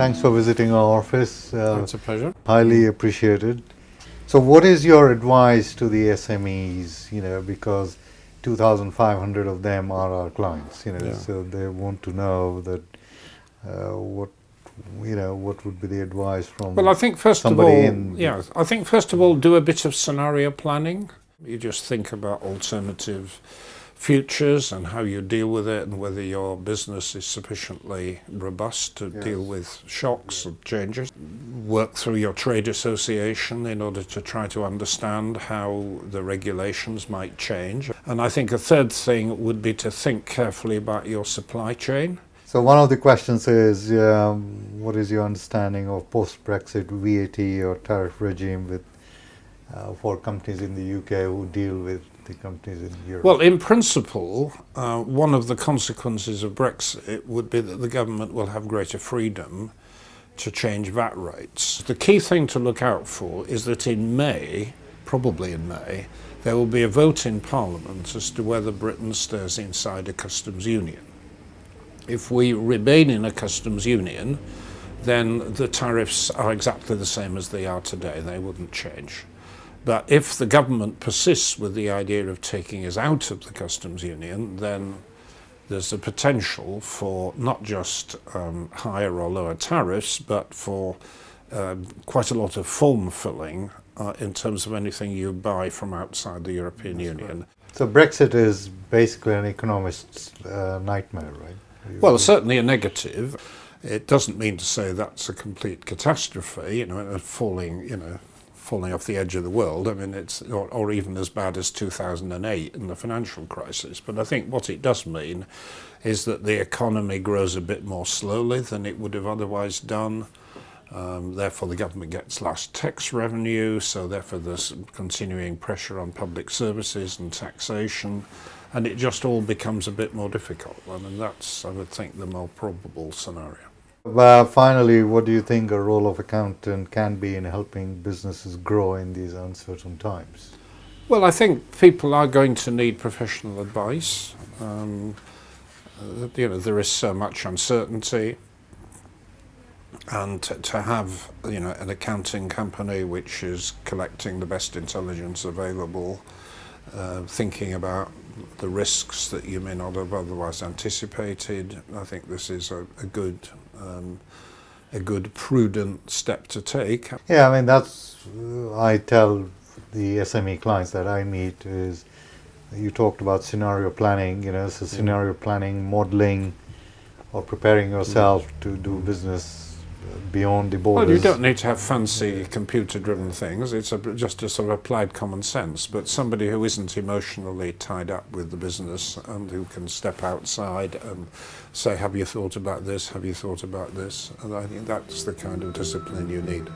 Thanks for visiting our office. It's a pleasure. Highly appreciated. So what is your advice to the SMEs, because 2,500 of them are our clients, Yeah. so they want to know that what would be the advice from Well, I think first of somebody all, I think first of all, do a bit of scenario planning. You just think about alternative futures and how you deal with it, and whether your business is sufficiently robust to deal with shocks and changes. Work through your trade association in order to try to understand how the regulations might change. And I think a third thing would be to think carefully about your supply chain. So one of the questions is, what is your understanding of post-Brexit VAT or tariff regime with for companies in the UK who deal with the companies in Europe? Well, in principle, one of the consequences of Brexit would be that the government will have greater freedom to change VAT rates. The key thing to look out for is that in May, probably in May, there will be a vote in Parliament as to whether Britain stays inside a customs union. If we remain in a customs union, then the tariffs are exactly the same as they are today. They wouldn't change. But if the government persists with the idea of taking us out of the customs union, then there's a potential for not just higher or lower tariffs, but for quite a lot of form filling in terms of anything you buy from outside the European Union. Right. So Brexit is basically an economist's nightmare, right? Well, certainly a negative. It doesn't mean to say that's a complete catastrophe, falling off the edge of the world. I mean, it's or even as bad as 2008 in the financial crisis. But I think what it does mean is that the economy grows a bit more slowly than it would have otherwise done. Therefore, the government gets less tax revenue, so therefore there's continuing pressure on public services and taxation, and it just all becomes a bit more difficult. I mean, that's, I would think, the more probable scenario. Finally, what do you think a role of accountant can be in helping businesses grow in these uncertain times? Well, I think people are going to need professional advice. There is so much uncertainty, and to have an accounting company which is collecting the best intelligence available, thinking about the risks that you may not have otherwise anticipated, I think this is a good prudent step to take. Yeah, I mean, that's I tell the SME clients that I meet is, you talked about scenario planning, so scenario planning, modeling, or preparing yourself to do business beyond the borders. Well, you don't need to have fancy computer-driven things. It's just a sort of applied common sense. But somebody who isn't emotionally tied up with the business and who can step outside and say, have you thought about this? Have you thought about this? And I think that's the kind of discipline you need.